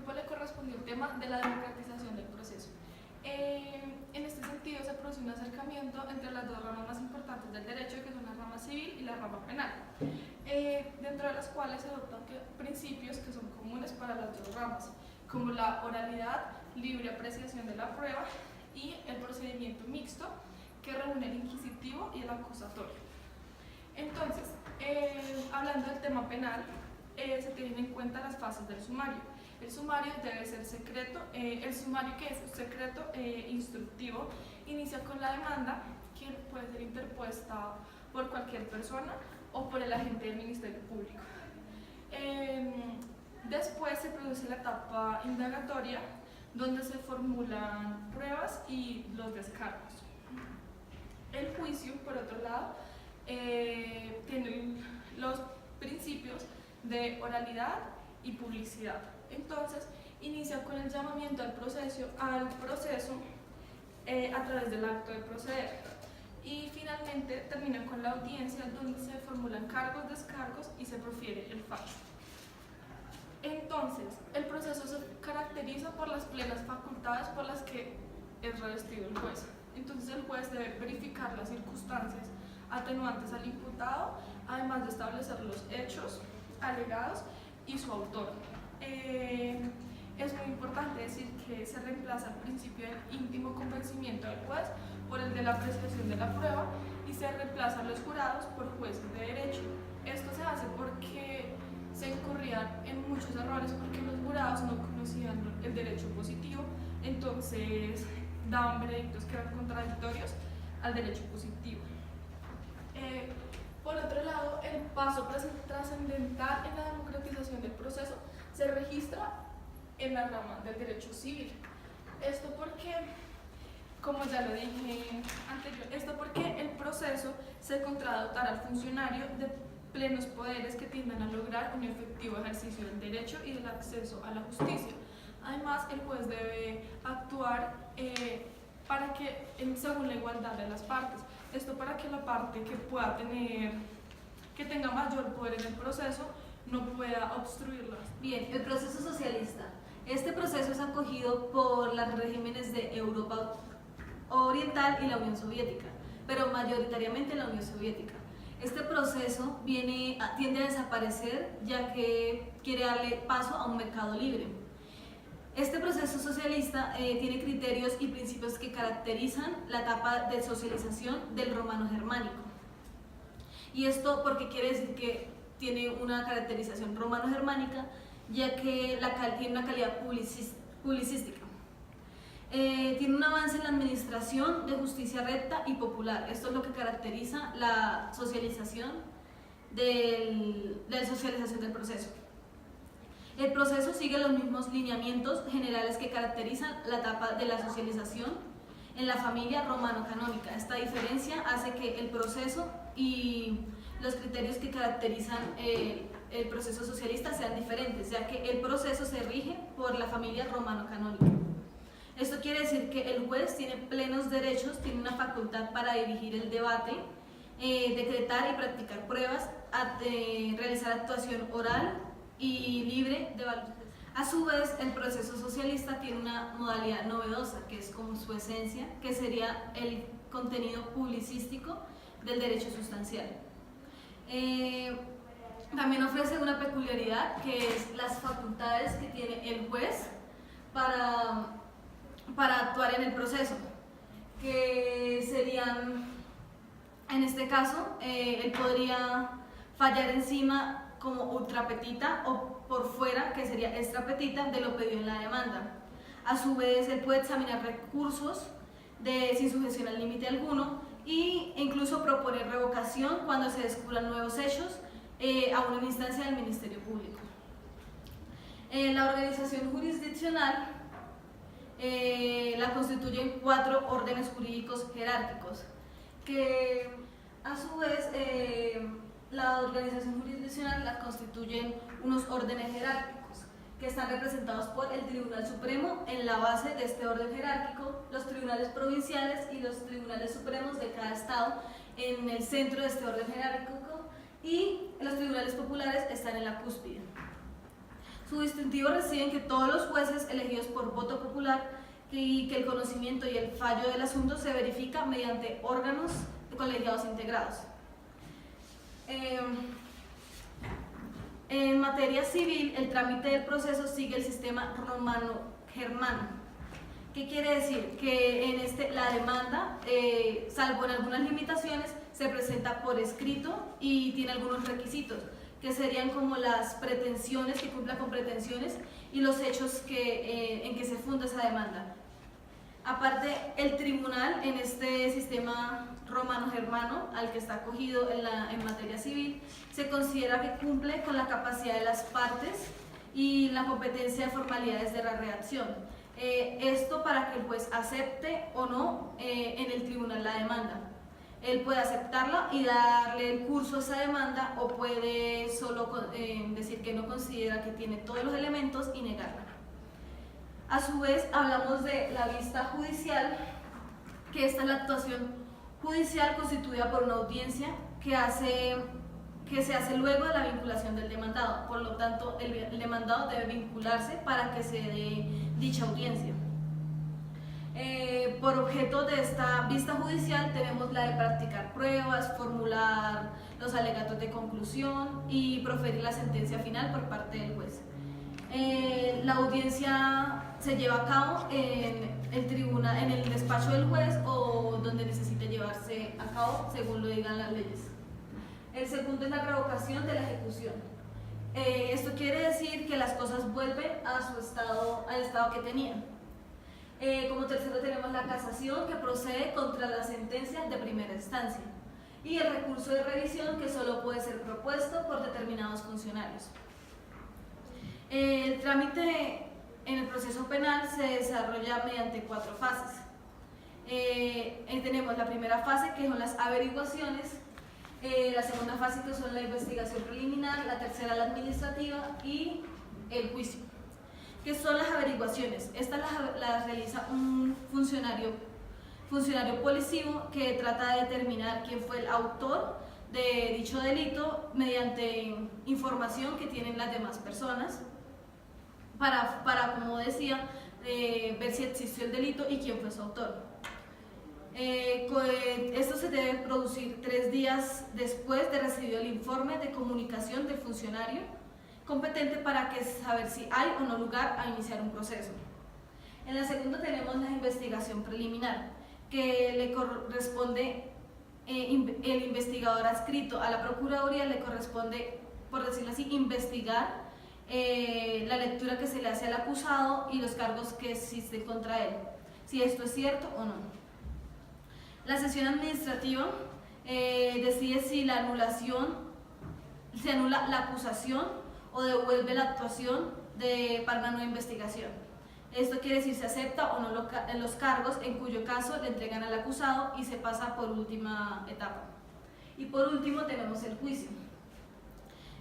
grupo le correspondió el tema de la democratización del proceso. En este sentido se produce un acercamiento entre las dos ramas más importantes del derecho, que son la rama civil y la rama penal, dentro de las cuales se adoptan principios que son comunes para las dos ramas, como la oralidad, libre apreciación de la prueba y el procedimiento mixto, que reúne el inquisitivo y el acusatorio. Entonces, hablando del tema penal, se tienen en cuenta las fases del sumario. El sumario debe ser secreto. El sumario, que es secreto instructivo, inicia con la demanda, que puede ser interpuesta por cualquier persona o por el agente del Ministerio Público. Después se produce la etapa indagatoria, donde se formulan pruebas y los descargos. El juicio, por otro lado, tiene los principios de oralidad y publicidad. Entonces, inicia con el llamamiento al proceso a través del acto de proceder. Y finalmente termina con la audiencia, donde se formulan cargos, descargos y se profiere el fallo. Entonces, el proceso se caracteriza por las plenas facultades por las que es revestido el juez. Entonces, el juez debe verificar las circunstancias atenuantes al imputado, además de establecer los hechos alegados y su autor. Es muy importante decir que se reemplaza el principio del íntimo convencimiento del juez por el de la apreciación de la prueba y se reemplazan los jurados por jueces de derecho. Esto se hace porque se incurrían en muchos errores, porque los jurados no conocían el derecho positivo, entonces daban veredictos que eran contradictorios al derecho positivo. Por otro lado, el paso trascendental en la democratización del proceso se registra en la rama del derecho civil. Esto porque, como ya lo dije anterior, el proceso se contrata a dotar al funcionario de plenos poderes que tiendan a lograr un efectivo ejercicio del derecho y del acceso a la justicia. Además, el juez debe actuar según la igualdad de las partes. Esto para que la parte que tenga mayor poder en el proceso no pueda obstruirlas. Bien, el proceso socialista. Este proceso es acogido por los regímenes de Europa Oriental y la Unión Soviética, pero mayoritariamente la Unión Soviética. Este proceso tiende a desaparecer, ya que quiere darle paso a un mercado libre. Este proceso socialista tiene criterios y principios que caracterizan la etapa de socialización del romano germánico. Y esto porque quiere decir que tiene una caracterización romano-germánica, ya que tiene una calidad publicística. Tiene un avance en la administración de justicia recta y popular. Esto es lo que caracteriza la socialización del proceso. El proceso sigue los mismos lineamientos generales que caracterizan la etapa de la socialización en la familia romano-canónica. Esta diferencia hace que el proceso y los criterios que caracterizan el proceso socialista sean diferentes, ya que el proceso se rige por la familia romano-canónica. Esto quiere decir que el juez tiene plenos derechos, tiene una facultad para dirigir el debate, decretar y practicar pruebas, realizar actuación oral y libre de valor. A su vez, el proceso socialista tiene una modalidad novedosa, que es como su esencia, que sería el contenido publicístico del derecho sustancial. También ofrece una peculiaridad, que es las facultades que tiene el juez para actuar en el proceso, que serían, en este caso, él podría fallar encima como ultra petita o por fuera, que sería extra petita, de lo pedido en la demanda. A su vez, él puede examinar recursos sin sujeción al límite alguno e incluso proponer revocación cuando se descubran nuevos hechos a una instancia del Ministerio Público. La organización jurisdiccional la constituyen 4 órdenes jurídicos jerárquicos, que a su vez la organización jurisdiccional la constituyen unos órdenes jerárquicos que están representados por el Tribunal Supremo en la base de este orden jerárquico, los tribunales provinciales y los tribunales supremos de cada estado en el centro de este orden jerárquico, y los tribunales populares están en la cúspide. Su distintivo reside en que todos los jueces elegidos por voto popular y que el conocimiento y el fallo del asunto se verifica mediante órganos colegiados integrados. En materia civil, el trámite del proceso sigue el sistema romano-germano. ¿Qué quiere decir? Que en la demanda, salvo en algunas limitaciones, se presenta por escrito y tiene algunos requisitos, que serían como las pretensiones, que cumpla con pretensiones, y los hechos en que se funda esa demanda. Aparte, el tribunal en este sistema romano-germano al que está acogido en materia civil, se considera que cumple con la capacidad de las partes y la competencia de formalidades de la redacción. Esto para que el juez acepte o no en el tribunal la demanda. Él puede aceptarla y darle el curso a esa demanda, o puede solo decir que no considera que tiene todos los elementos y negarla. A su vez, hablamos de la vista judicial, que esta es la actuación judicial constituida por una audiencia que se hace luego de la vinculación del demandado. Por lo tanto, el demandado debe vincularse para que se dé dicha audiencia. Por objeto de esta vista judicial tenemos la de practicar pruebas, formular los alegatos de conclusión y proferir la sentencia final por parte del juez. La audiencia se lleva a cabo en el tribunal, en el despacho del juez, o donde necesite llevarse a cabo según lo digan las leyes. El segundo es la revocación de la ejecución. Esto quiere decir que las cosas vuelven a su estado, al estado que tenían. Como tercero tenemos la casación, que procede contra la sentencia de primera instancia, y el recurso de revisión, que solo puede ser propuesto por determinados funcionarios. El trámite en el proceso penal se desarrolla mediante 4 fases. Tenemos la primera fase, que son las averiguaciones, la segunda fase, que son la investigación preliminar, la tercera la administrativa y el juicio. ¿Qué son las averiguaciones? Estas las realiza un funcionario policivo, que trata de determinar quién fue el autor de dicho delito mediante información que tienen las demás personas, para como decía, ver si existió el delito y quién fue su autor. Esto se debe producir 3 días después de recibido el informe de comunicación del funcionario competente para saber si hay o no lugar a iniciar un proceso. En la segunda tenemos la investigación preliminar, que le corresponde, el investigador adscrito a la Procuraduría le corresponde, por decirlo así, investigar la lectura que se le hace al acusado y los cargos que existen contra él, si esto es cierto o no. La sesión administrativa decide si se anula la acusación o devuelve la actuación para una nueva investigación. Esto quiere decir si se acepta o no los cargos, en cuyo caso le entregan al acusado y se pasa por última etapa. Y por último tenemos el juicio.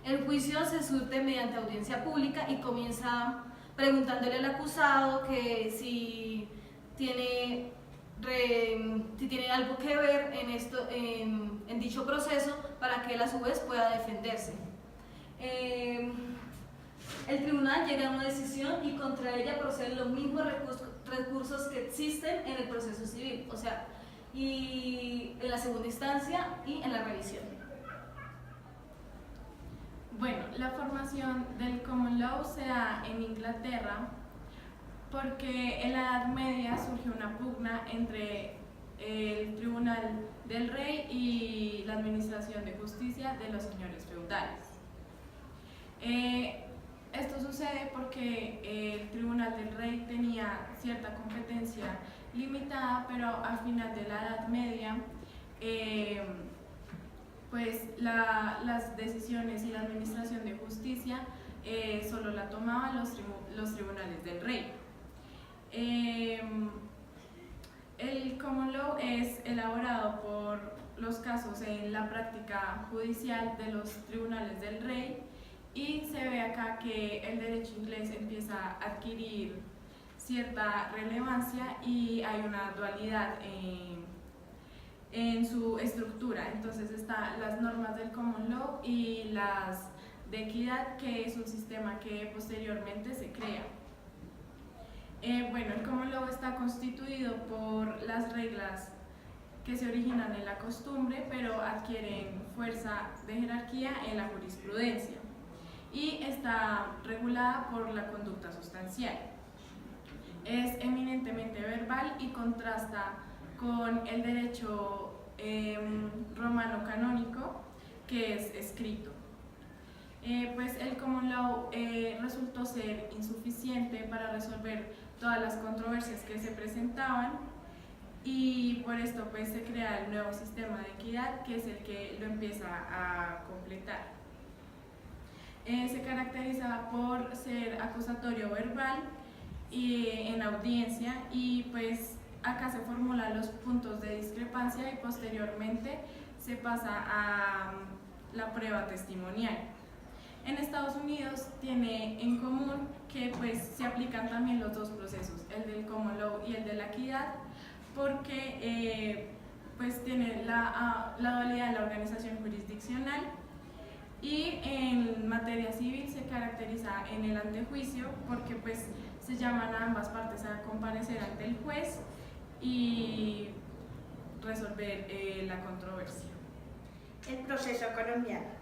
El juicio se surte mediante audiencia pública y comienza preguntándole al acusado que si tiene algo que ver en dicho proceso, para que él a su vez pueda defenderse. El tribunal llega a una decisión y contra ella proceden los mismos recursos que existen en el proceso civil, o sea, y en la segunda instancia y en la revisión. Bueno, la formación del Common Law se da en Inglaterra porque en la Edad Media surgió una pugna entre el Tribunal del Rey y la Administración de Justicia de los señores feudales. Esto sucede porque el Tribunal del Rey tenía cierta competencia limitada, pero al final de la Edad Media, pues las decisiones y la administración de justicia solo la tomaban los tribunales del Rey. El Common Law es elaborado por los casos en la práctica judicial de los tribunales del Rey, y se ve acá que el derecho inglés empieza a adquirir cierta relevancia y hay una dualidad en su estructura. Entonces están las normas del Common Law y las de equidad, que es un sistema que posteriormente se crea. Bueno, el common law está constituido por las reglas que se originan en la costumbre, pero adquieren fuerza de jerarquía en la jurisprudencia, y está regulada por la conducta sustancial. Es eminentemente verbal y contrasta con el derecho romano canónico, que es escrito. Pues el common law resultó ser insuficiente para resolver todas las controversias que se presentaban, y por esto pues se crea el nuevo sistema de equidad, que es el que lo empieza a completar. Se caracteriza por ser acusatorio verbal y en audiencia, y pues acá se formulan los puntos de discrepancia y posteriormente se pasa a la prueba testimonial. En Estados Unidos tiene en común que pues se aplican también los dos procesos, el del common law y el de la equidad, porque pues tiene la dualidad de la organización jurisdiccional, y en materia civil se caracteriza en el antejuicio, porque pues se llaman a ambas partes a comparecer ante el juez y resolver la controversia. El proceso colombiano.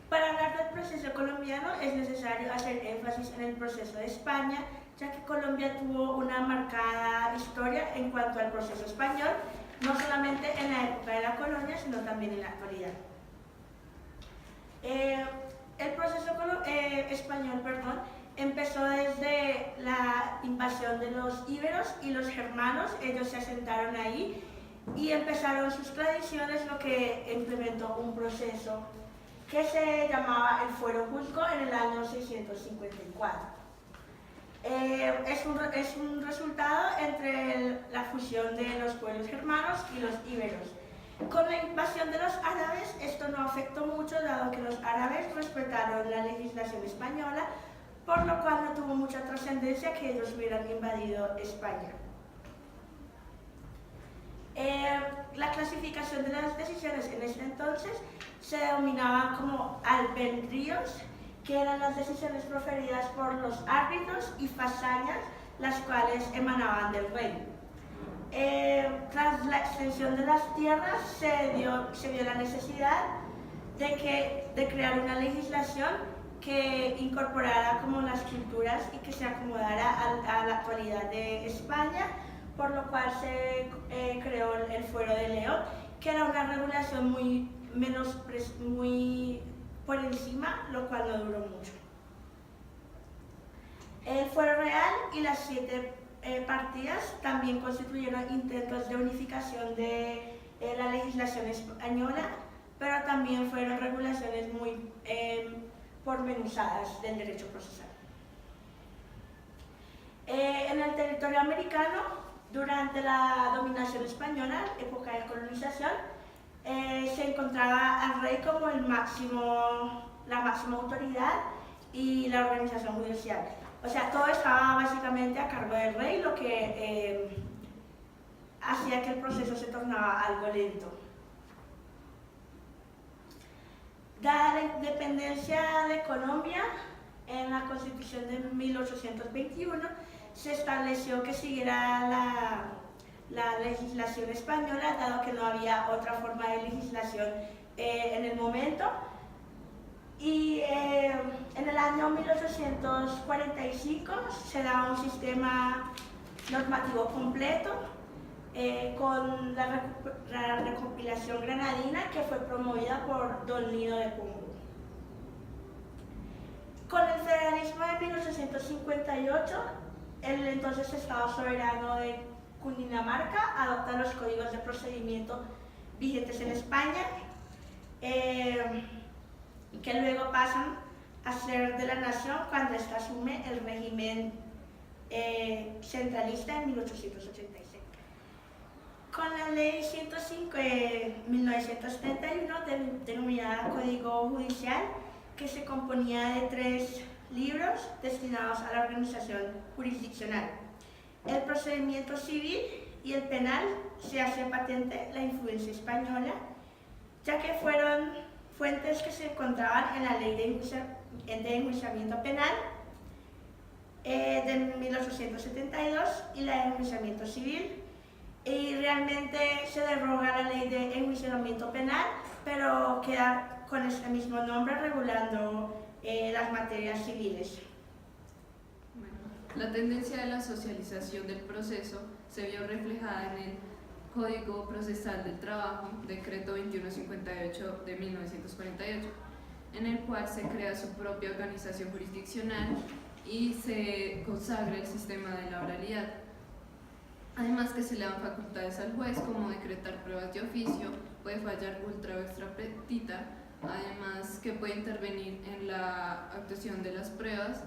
Para hablar del proceso colombiano es necesario hacer énfasis en el proceso de España, ya que Colombia tuvo una marcada historia en cuanto al proceso español, no solamente en la época de la colonia, sino también en la actualidad. El proceso español empezó desde la invasión de los íberos y los germanos. Ellos se asentaron ahí y empezaron sus tradiciones, lo que implementó un proceso que se llamaba el Fuero Juzgo en el año 654. Es un resultado entre la fusión de los pueblos germanos y los íberos. Con la invasión de los árabes, esto no afectó mucho, dado que los árabes respetaron la legislación española, por lo cual no tuvo mucha trascendencia que ellos hubieran invadido España. La clasificación de las decisiones en ese entonces se denominaba como albedríos, que eran las decisiones proferidas por los árbitros y fazañas, las cuales emanaban del rey. Tras la extensión de las tierras se vio la necesidad de crear una legislación que incorporara como las culturas y que se acomodara a la actualidad de España, por lo cual se creó el Fuero de León, que era una regulación muy por encima, lo cual no duró mucho. El Fuero Real y las 7 partidas también constituyeron intentos de unificación de la legislación española, pero también fueron regulaciones muy pormenorizadas del derecho procesal. En el territorio americano, durante la dominación española, época de colonización, se encontraba al rey como la máxima autoridad y la organización judicial. O sea, todo estaba básicamente a cargo del rey, lo que hacía que el proceso se tornaba algo lento. Dada la independencia de Colombia, en la Constitución de 1821 se estableció que siguiera la legislación española, dado que no había otra forma de legislación en el momento. Y en el año 1845 se da un sistema normativo completo con la recopilación granadina, que fue promovida por Don Lino de Pombo. Con el federalismo de 1858, el entonces Estado soberano de Cundinamarca adopta los códigos de procedimiento vigentes en España, que luego pasan a ser de la nación cuando ésta asume el régimen centralista en 1886. Con la ley 105 de 1971, denominada Código Judicial, que se componía de 3 libros destinados a la organización jurisdiccional, el procedimiento civil y el penal, se hace patente la influencia española, ya que fueron fuentes que se encontraban en la ley de de enjuiciamiento penal de 1872 y la de enjuiciamiento civil. Y realmente se deroga la ley de enjuiciamiento penal, pero queda con ese mismo nombre regulando las materias civiles. La tendencia de la socialización del proceso se vio reflejada en el Código Procesal del Trabajo, Decreto 2158 de 1948, en el cual se crea su propia organización jurisdiccional y se consagra el sistema de la oralidad. Además que se le dan facultades al juez como decretar pruebas de oficio, puede fallar ultra o extra petita, además que puede intervenir en la actuación de las pruebas,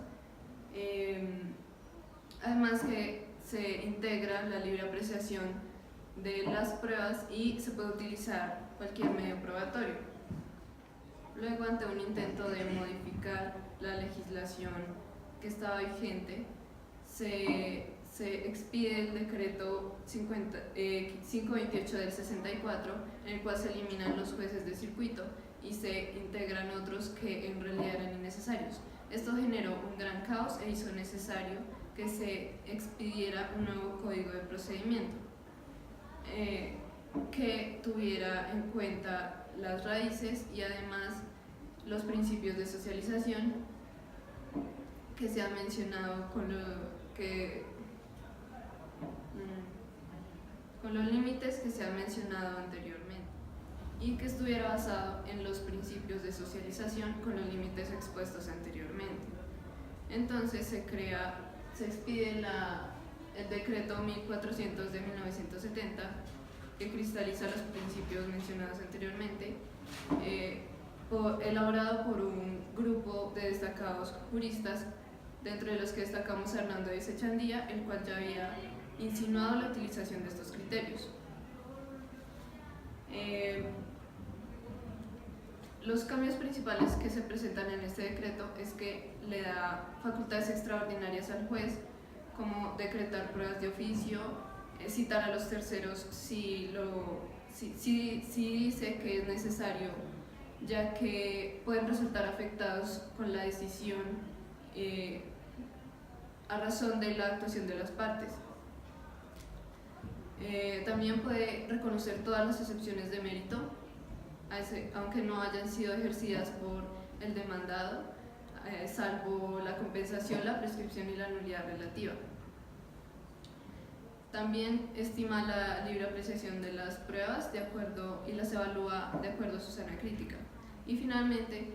además que se integra la libre apreciación de las pruebas y se puede utilizar cualquier medio probatorio. Luego, ante un intento de modificar la legislación que estaba vigente, se expide el decreto 528 del 64, en el cual se eliminan los jueces de circuito y se integran otros que en realidad eran innecesarios. Esto generó un gran caos e hizo necesario que se expidiera un nuevo código de procedimiento que tuviera en cuenta las raíces y además los principios de socialización que se han mencionado con los límites que se han mencionado anteriormente, y que estuviera basado en los principios de socialización con los límites expuestos anteriormente. Entonces se expide el decreto 1400 de 1970, que cristaliza los principios mencionados anteriormente, elaborado por un grupo de destacados juristas, dentro de los que destacamos a Hernando Díez Echandía, el cual ya había insinuado la utilización de estos criterios. Los cambios principales que se presentan en este decreto es que le da facultades extraordinarias al juez, como decretar pruebas de oficio, citar a los terceros si dice que es necesario, ya que pueden resultar afectados con la decisión a razón de la actuación de las partes. También puede reconocer todas las excepciones de mérito, aunque no hayan sido ejercidas por el demandado, salvo la compensación, la prescripción y la nulidad relativa. También estima la libre apreciación de las pruebas y las evalúa de acuerdo a su sana crítica. Y finalmente,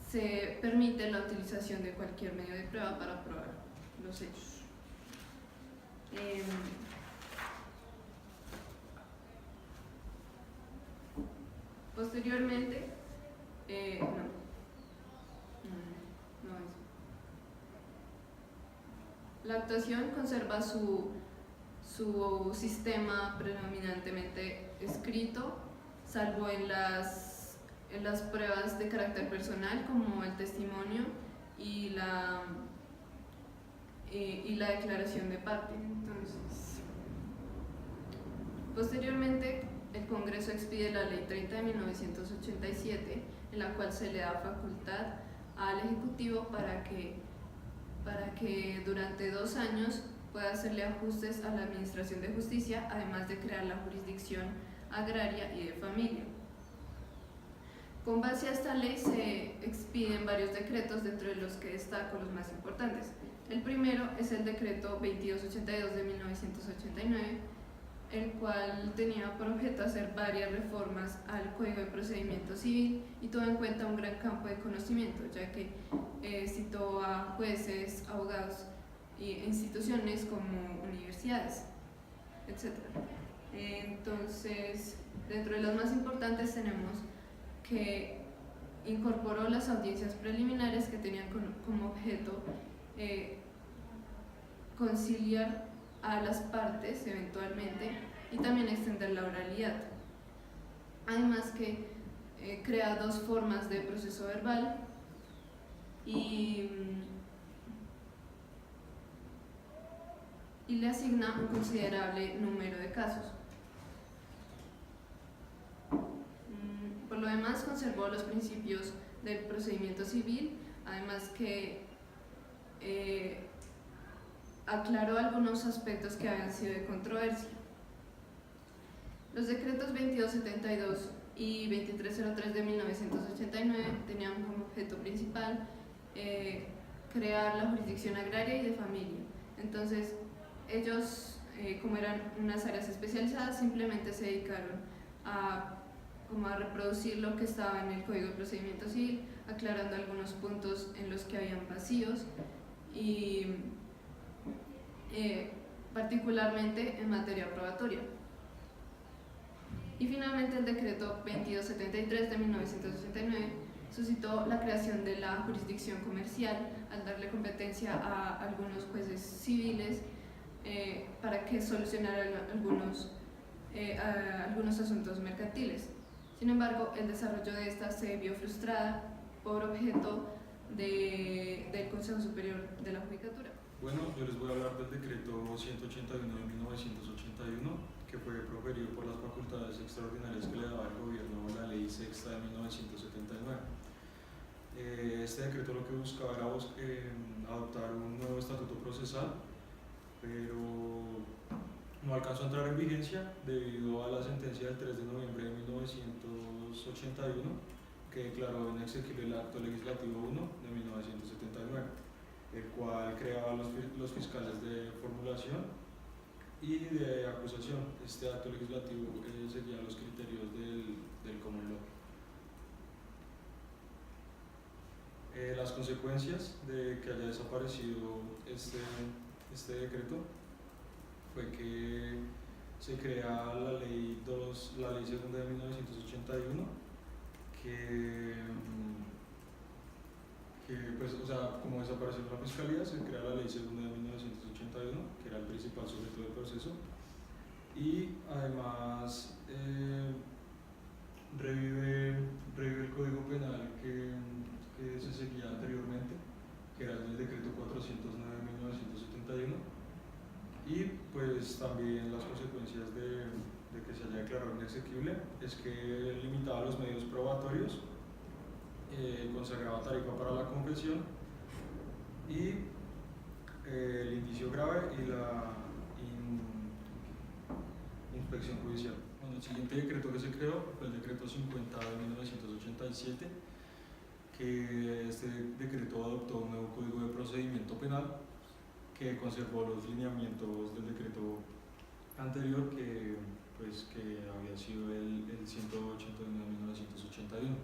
se permite la utilización de cualquier medio de prueba para probar los hechos. Posteriormente, la actuación conserva su sistema predominantemente escrito, salvo en las pruebas de carácter personal, como el testimonio y la declaración de parte. Entonces, posteriormente, el Congreso expide la Ley 30 de 1987, en la cual se le da facultad al Ejecutivo para que durante 2 años pueda hacerle ajustes a la Administración de Justicia, además de crear la jurisdicción agraria y de familia. Con base a esta ley se expiden varios decretos, dentro de los que destaco los más importantes. El primero es el decreto 2282 de 1989, el cual tenía por objeto hacer varias reformas al Código de Procedimiento Civil y tuvo en cuenta un gran campo de conocimiento, ya que citó a jueces, abogados e instituciones como universidades, etc. Entonces, dentro de las más importantes tenemos que incorporó las audiencias preliminares, que tenían como objeto conciliar a las partes eventualmente y también extender la oralidad. Además que crea 2 formas de proceso verbal y le asigna un considerable número de casos. Por lo demás, conservó los principios del procedimiento civil, además que aclaró algunos aspectos que habían sido de controversia. Los decretos 2272 y 2303 de 1989 tenían como objeto principal crear la jurisdicción agraria y de familia. Entonces, ellos, como eran unas áreas especializadas, simplemente se dedicaron a reproducir lo que estaba en el Código de Procedimiento Civil, aclarando algunos puntos en los que habían vacíos y particularmente en materia probatoria. Y finalmente el decreto 2273 de 1989 suscitó la creación de la jurisdicción comercial al darle competencia a algunos jueces civiles para que solucionaran algunos asuntos mercantiles. Sin embargo, el desarrollo de esta se vio frustrada por objeto del Consejo Superior de la Judicatura. Bueno, yo les voy a hablar del decreto 181 de 1981, que fue proferido por las facultades extraordinarias que le daba el gobierno la ley sexta de 1979. Este decreto lo que buscaba era adoptar un nuevo estatuto procesal, pero no alcanzó a entrar en vigencia debido a la sentencia del 3 de noviembre de 1981 que declaró inexequible el acto legislativo 1 de 1979, el cual creaba los fiscales de formulación y de acusación. Este acto legislativo seguía los criterios del common law. Las consecuencias de que haya desaparecido este decreto fue que se crea la ley segunda de 1981 que pues, o sea, como desapareció la fiscalía, se crea la ley segunda de 1981, que era el principal sujeto del proceso, y además revive el Código Penal que se seguía anteriormente, que era el decreto 409 de 1971, y pues también las consecuencias de que se haya declarado inexequible es que limitaba los medios probatorios, consagraba tarifa para la confesión y el indicio grave y la inspección judicial. Bueno, el siguiente decreto que se creó fue el decreto 50 de 1987, que este decreto adoptó un nuevo código de procedimiento penal que conservó los lineamientos del decreto anterior que había sido el 181 de 1981.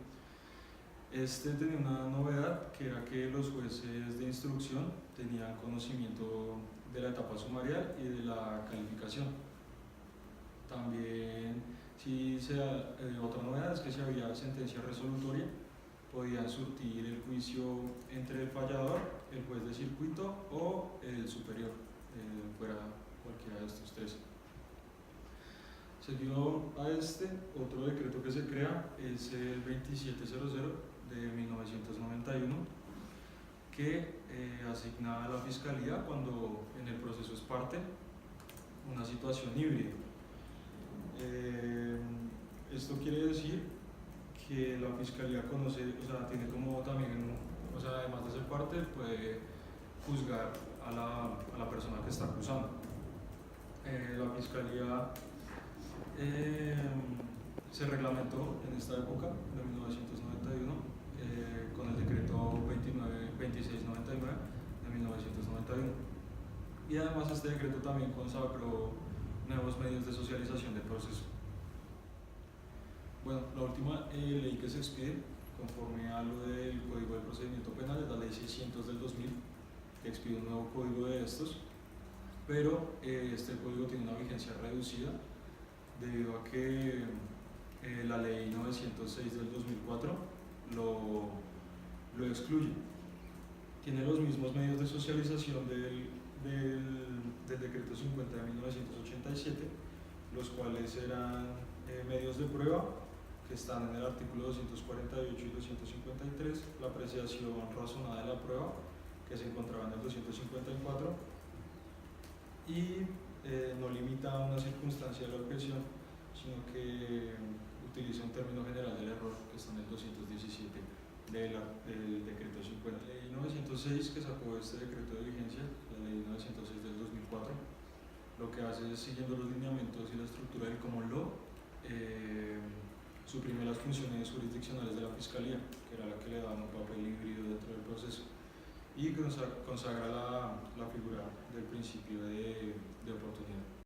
Este tenía una novedad, que era que los jueces de instrucción tenían conocimiento de la etapa sumarial y de la calificación. También, otra novedad es que si había sentencia resolutoria, podían surtir el juicio entre el fallador, el juez de circuito o el superior, fuera cualquiera de estos tres. Seguido a otro decreto que se crea es el 2700 de 1991, que asigna a la Fiscalía, cuando en el proceso es parte, una situación híbrida. Esto quiere decir que la Fiscalía tiene como también, además de ser parte, puede juzgar a la persona que está acusando. La Fiscalía se reglamentó en esta época de 1991 con el decreto 2699 de 1991, y además este decreto también consagró nuevos medios de socialización del proceso. Bueno, la última ley que se expide conforme a lo del Código de Procedimiento Penal es la ley 600 del 2000, que expide un nuevo código de estos, pero este código tiene una vigencia reducida debido a que la ley 906 del 2004 lo excluye. Tiene los mismos medios de socialización del decreto 50 de 1987, los cuales eran medios de prueba, que están en el artículo 248 y 253, la apreciación razonada de la prueba, que se encontraba en el 254, y no limita a una circunstancia de la objeción, sino que utiliza un término general del error que está en el 217 del decreto 50. La ley 906 que sacó este decreto de vigencia, la ley 906 del 2004, lo que hace es, siguiendo los lineamientos y la estructura del common law, suprime las funciones jurisdiccionales de la Fiscalía, que era la que le daba un papel híbrido dentro del proceso, y consagra la figura del principio de oportunidad.